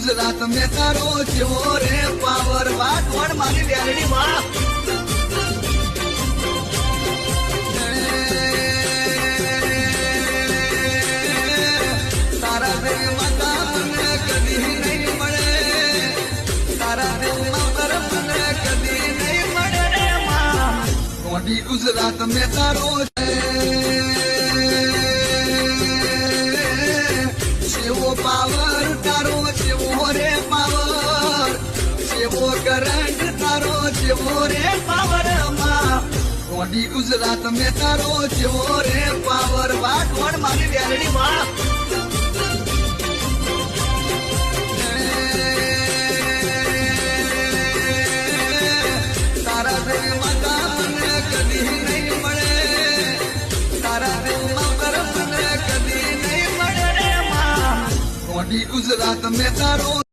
ગુજરાત મેં તારો જેવો રે પાવર વાટવણ મારી ડેરડી માં તારા દેવ માતા મને કદી નહીં મળે તારા દેવ માતા મને કદી નહીં મળે રે માં મોટી ગુજરાત મેં તારો જેવો પાવર તારો જેવો રે પાવર જેવો કરંટ તારો જેવો રે પાવર માં મોટી ગુજરાત મેં તારો જેવો રે પાવર વાટવણ મારી ડેરડી માં તારા દેવ માતા મને કદી નહીં મળે તારા દેવ માતા મને કદી નહીં મળે રે માં મોટી ગુજરાત મેં તારો